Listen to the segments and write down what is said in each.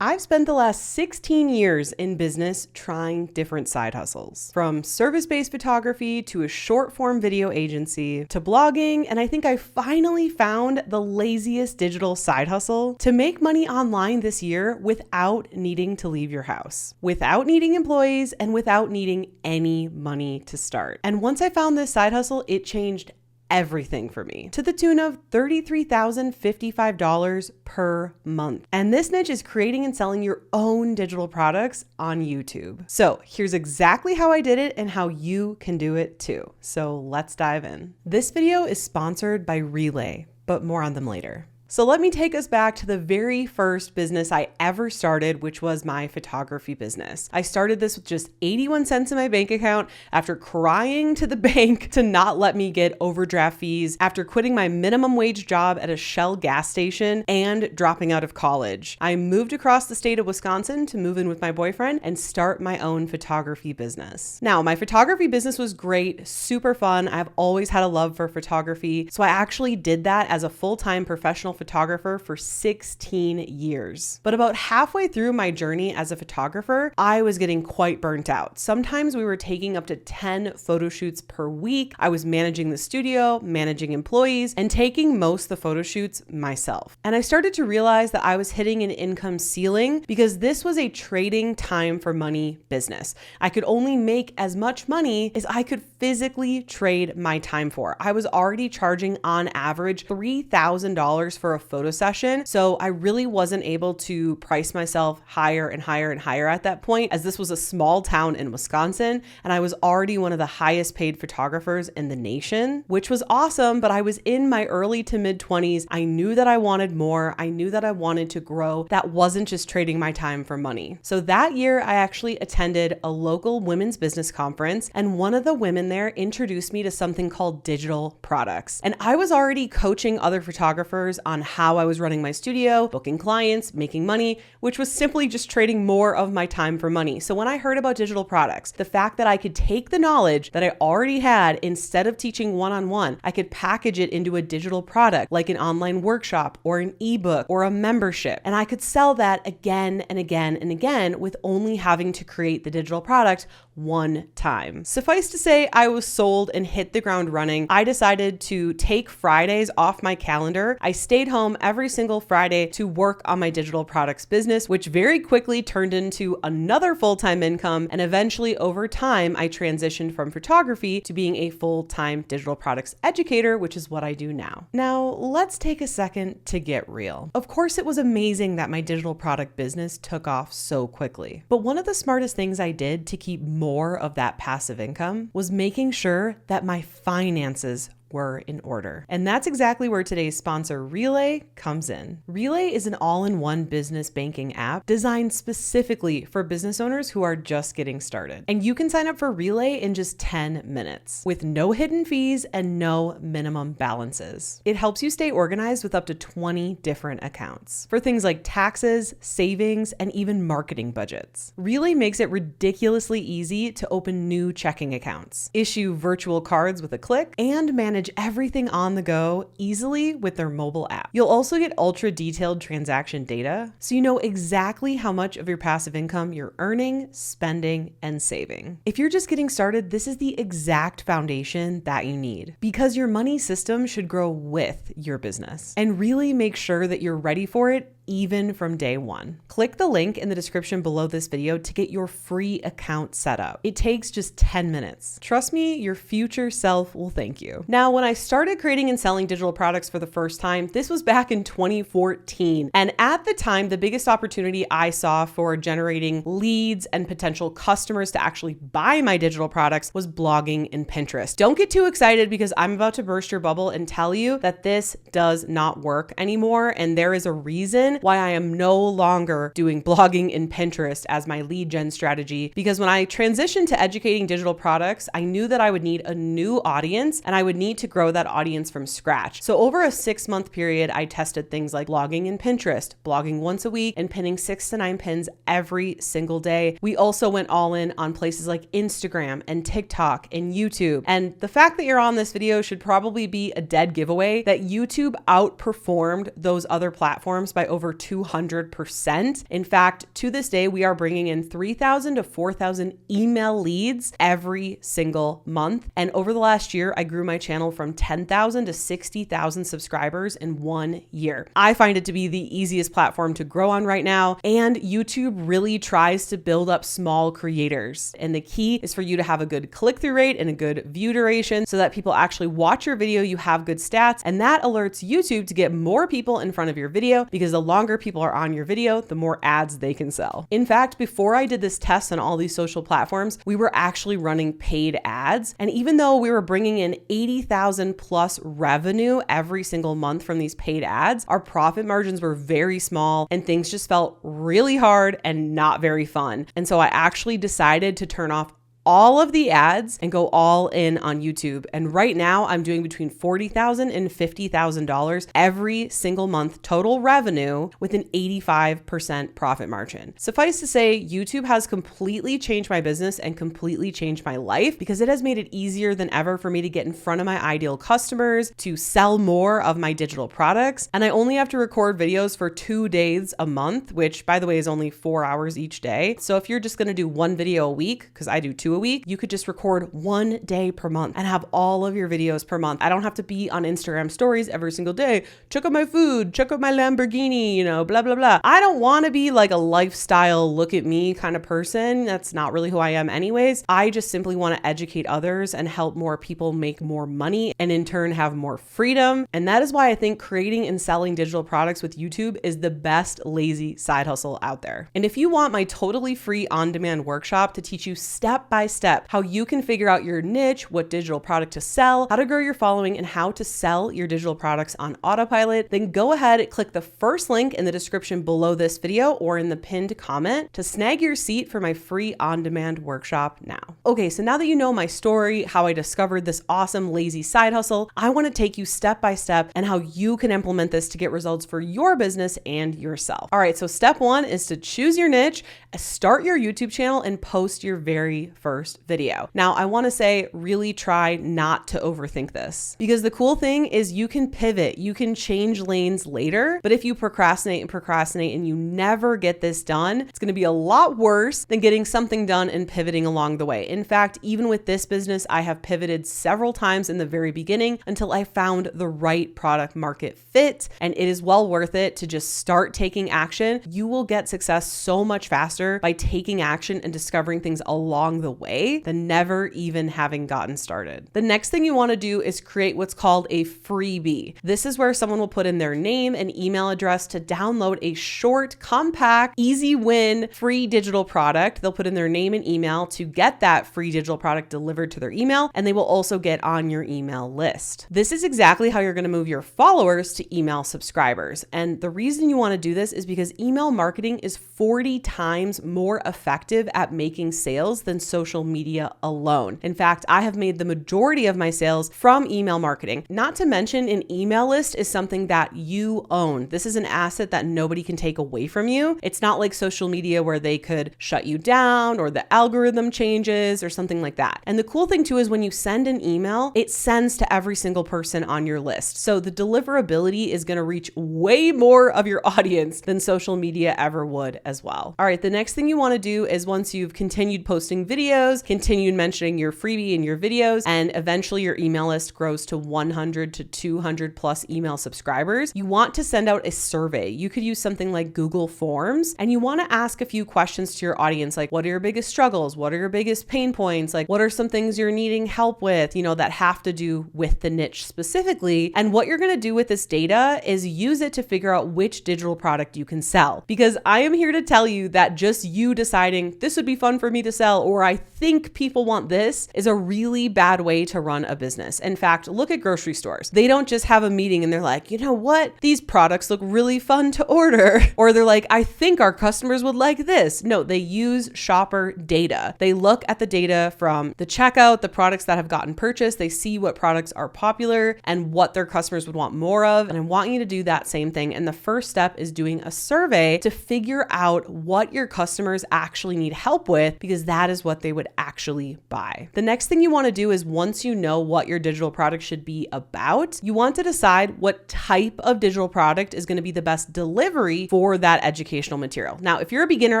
I've spent the last 16 years in business trying different side hustles, from service-based photography to a short-form video agency to blogging, and I think I finally found the laziest digital side hustle to make money online this year without needing to leave your house, without needing employees, and without needing any money to start. And once I found this side hustle, it changed everything for me to the tune of $33,055 per month. And this niche is creating and selling your own digital products on YouTube. So here's exactly how I did it and how you can do it too. So let's dive in. This video is sponsored by Relay, but more on them later. So let me take us back to the very first business I ever started, which was my photography business. I started this with just 81 cents in my bank account after crying to the bank to not let me get overdraft fees, after quitting my minimum wage job at a Shell gas station and dropping out of college. I moved across the state of Wisconsin to move in with my boyfriend and start my own photography business. Now, my photography business was great, super fun. I've always had a love for photography. So I actually did that as a full-time professional photographer for 16 years. But about halfway through my journey as a photographer, I was getting quite burnt out. Sometimes we were taking up to 10 photo shoots per week. I was managing the studio, managing employees, and taking most of the photo shoots myself. And I started to realize that I was hitting an income ceiling because this was a trading time for money business. I could only make as much money as I could physically trade my time for. I was already charging on average $3,000 for a photo session. So I really wasn't able to price myself higher and higher and higher at that point, as this was a small town in Wisconsin and I was already one of the highest paid photographers in the nation, which was awesome. But I was in my early to mid 20s. I knew that I wanted more. I knew that I wanted to grow. That wasn't just trading my time for money. So that year I actually attended a local women's business conference, and one of the women there introduced me to something called digital products. And I was already coaching other photographers on how I was running my studio, booking clients, making money, which was simply just trading more of my time for money. So when I heard about digital products, the fact that I could take the knowledge that I already had, instead of teaching one-on-one, I could package it into a digital product like an online workshop or an ebook or a membership. And I could sell that again and again and again with only having to create the digital product one time. Suffice to say, I was sold and hit the ground running. I decided to take Fridays off my calendar. I stayed home every single Friday to work on my digital products business, which very quickly turned into another full-time income. And eventually over time, I transitioned from photography to being a full-time digital products educator, which is what I do now. Now, let's take a second to get real. Of course, it was amazing that my digital product business took off so quickly. But one of the smartest things I did to keep more of that passive income was making sure that my finances were in order. And that's exactly where today's sponsor, Relay, comes in. Relay is an all-in-one business banking app designed specifically for business owners who are just getting started. And you can sign up for Relay in just 10 minutes with no hidden fees and no minimum balances. It helps you stay organized with up to 20 different accounts for things like taxes, savings, and even marketing budgets. Relay makes it ridiculously easy to open new checking accounts, issue virtual cards with a click, and manage everything on the go easily with their mobile app. You'll also get ultra detailed transaction data, so you know exactly how much of your passive income you're earning, spending, and saving. If you're just getting started, this is the exact foundation that you need, because your money system should grow with your business and really make sure that you're ready for it even from day one. Click the link in the description below this video to get your free account set up. It takes just 10 minutes. Trust me, your future self will thank you. Now, when I started creating and selling digital products for the first time, this was back in 2014. And at the time, the biggest opportunity I saw for generating leads and potential customers to actually buy my digital products was blogging and Pinterest. Don't get too excited, because I'm about to burst your bubble and tell you that this does not work anymore. And there is a reason why I am no longer doing blogging in Pinterest as my lead gen strategy, because when I transitioned to educating digital products, I knew that I would need a new audience and I would need to grow that audience from scratch. So over a 6-month period, I tested things like blogging in Pinterest, blogging once a week, and pinning 6 to 9 pins every single day. We also went all in on places like Instagram and TikTok and YouTube. And the fact that you're on this video should probably be a dead giveaway that YouTube outperformed those other platforms by over over 200%. In fact, to this day, we are bringing in 3,000 to 4,000 email leads every single month. And over the last year, I grew my channel from 10,000 to 60,000 subscribers in 1 year. I find it to be the easiest platform to grow on right now. And YouTube really tries to build up small creators. And the key is for you to have a good click-through rate and a good view duration so that people actually watch your video, you have good stats, and that alerts YouTube to get more people in front of your video, because the longer people are on your video, the more ads they can sell. In fact, before I did this test on all these social platforms, we were actually running paid ads. And even though we were bringing in 80,000 plus revenue every single month from these paid ads, our profit margins were very small and things just felt really hard and not very fun. And so I actually decided to turn off all of the ads and go all in on YouTube. And right now I'm doing between $40,000 and $50,000 every single month total revenue with an 85% profit margin. Suffice to say, YouTube has completely changed my business and completely changed my life, because it has made it easier than ever for me to get in front of my ideal customers, to sell more of my digital products. And I only have to record videos for 2 days a month, which by the way is only 4 hours each day. So if you're just going to do one video a week, because I do 2 a week, you could just record 1 day per month and have all of your videos per month. I don't have to be on Instagram stories every single day. Check out my food, check out my Lamborghini, blah, blah, blah. I don't want to be like a lifestyle, look at me kind of person. That's not really who I am anyways. I just simply want to educate others and help more people make more money and in turn have more freedom. And that is why I think creating and selling digital products with YouTube is the best lazy side hustle out there. And if you want my totally free on-demand workshop to teach you step by step how you can figure out your niche, what digital product to sell, how to grow your following, and how to sell your digital products on autopilot, then go ahead and click the first link in the description below this video or in the pinned comment to snag your seat for my free on-demand workshop now. Okay, so now that you know my story, how I discovered this awesome lazy side hustle, I want to take you step by step and how you can implement this to get results for your business and yourself. All right, so step 1 is to choose your niche, start your YouTube channel, and post your very first video. Now, I want to say really try not to overthink this, because the cool thing is you can pivot, you can change lanes later, but if you procrastinate and you never get this done, it's going to be a lot worse than getting something done and pivoting along the way. In fact, even with this business, I have pivoted several times in the very beginning until I found the right product market fit, and it is well worth it to just start taking action. You will get success so much faster by taking action and discovering things along the way than never even having gotten started. The next thing you want to do is create what's called a freebie. This is where someone will put in their name and email address to download a short, compact, easy win free digital product. They'll put in their name and email to get that free digital product delivered to their email, and they will also get on your email list. This is exactly how you're going to move your followers to email subscribers. And the reason you want to do this is because email marketing is 40 times more effective at making sales than social media alone. In fact, I have made the majority of my sales from email marketing. Not to mention, an email list is something that you own. This is an asset that nobody can take away from you. It's not like social media where they could shut you down or the algorithm changes or something like that. And the cool thing too is when you send an email, it sends to every single person on your list. So the deliverability is going to reach way more of your audience than social media ever would as well. All right, the next thing you want to do is, once you've continued posting videos, continued mentioning your freebie in your videos, and eventually your email list grows to 100 to 200 plus email subscribers, you want to send out a survey. You could use something like Google Forms, and you want to ask a few questions to your audience, like what are your biggest struggles? What are your biggest pain points? Like what are some things you're needing help with, that have to do with the niche specifically? And what you're going to do with this data is use it to figure out which digital product you can sell. Because I am here to tell you that just you deciding this would be fun for me to sell, or I think people want this, is a really bad way to run a business. In fact, look at grocery stores. They don't just have a meeting and they're like, you know what? These products look really fun to order. Or they're like, I think our customers would like this. No, they use shopper data. They look at the data from the checkout, the products that have gotten purchased. They see what products are popular and what their customers would want more of. And I want you to do that same thing. And the first step is doing a survey to figure out what your customers actually need help with, because that is what they would would actually buy. The next thing you want to do is, once you know what your digital product should be about, you want to decide what type of digital product is going to be the best delivery for that educational material. Now, if you're a beginner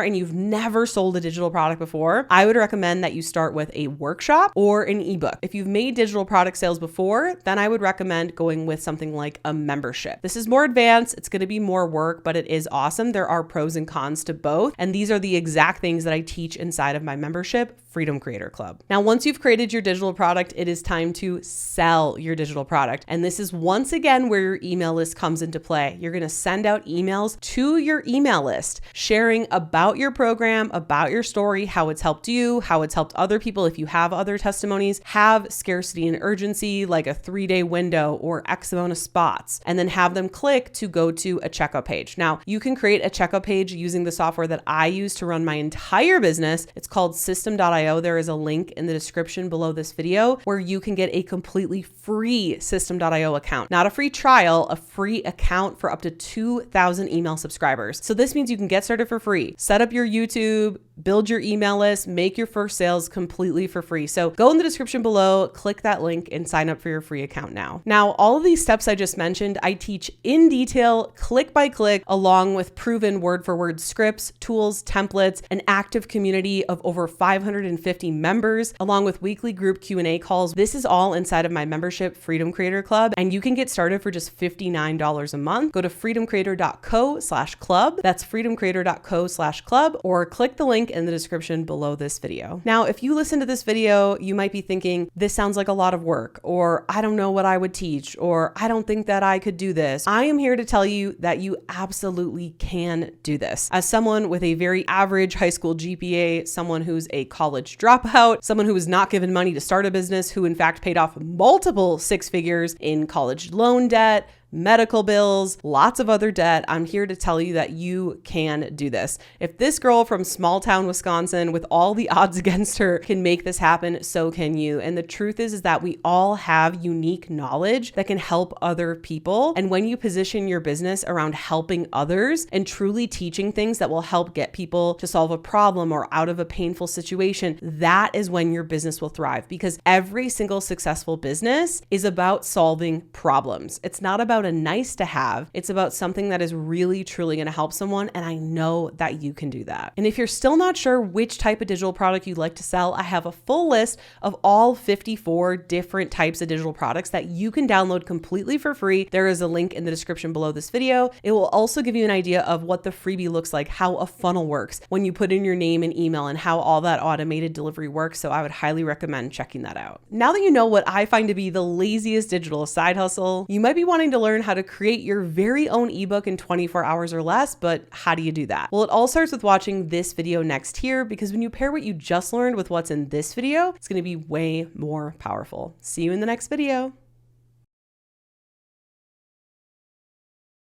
and you've never sold a digital product before, I would recommend that you start with a workshop or an ebook. If you've made digital product sales before, then I would recommend going with something like a membership. This is more advanced. It's going to be more work, but it is awesome. There are pros and cons to both. And these are the exact things that I teach inside of my membership, Freedom Creator Club. Now, once you've created your digital product, it is time to sell your digital product. And this is once again where your email list comes into play. You're going to send out emails to your email list, sharing about your program, about your story, how it's helped you, how it's helped other people. If you have other testimonies, have scarcity and urgency, like a 3-day window or X amount of spots, and then have them click to go to a checkout page. Now, you can create a checkout page using the software that I use to run my entire business. It's called System.io. There is a link in the description below this video where you can get a completely free System.io account, not a free trial, a free account for up to 2,000 email subscribers. So this means you can get started for free, set up your YouTube, build your email list, make your first sales completely for free. So go in the description below, click that link and sign up for your free account now. Now, all of these steps I just mentioned, I teach in detail, click by click, along with proven word for word scripts, tools, templates, an active community of over 550 members, along with weekly group Q&A calls. This is all inside of my membership, Freedom Creator Club, and you can get started for just $59 a month. Go to freedomcreator.co/club. That's freedomcreator.co/club, or click the link in the description below this video. Now, if you listen to this video, you might be thinking, this sounds like a lot of work, or I don't know what I would teach, or I don't think that I could do this. I am here to tell you that you absolutely can do this. As someone with a very average high school GPA, someone who's a college dropout, someone who was not given money to start a business, who in fact paid off multiple 6 figures in college loan debt, medical bills, lots of other debt, I'm here to tell you that you can do this. If this girl from small town Wisconsin with all the odds against her can make this happen, so can you. And the truth is that we all have unique knowledge that can help other people. And when you position your business around helping others and truly teaching things that will help get people to solve a problem or out of a painful situation, that is when your business will thrive, because every single successful business is about solving problems. It's not about a nice to have. It's about something that is really, truly going to help someone. And I know that you can do that. And if you're still not sure which type of digital product you'd like to sell, I have a full list of all 54 different types of digital products that you can download completely for free. There is a link in the description below this video. It will also give you an idea of what the freebie looks like, how a funnel works when you put in your name and email, and how all that automated delivery works. So I would highly recommend checking that out. Now that you know what I find to be the laziest digital side hustle, you might be wanting to learn how to create your very own ebook in 24 hours or less, but how do you do that? Well, it all starts with watching this video next here, because when you pair what you just learned with what's in this video, it's going to be way more powerful. See you in the next video.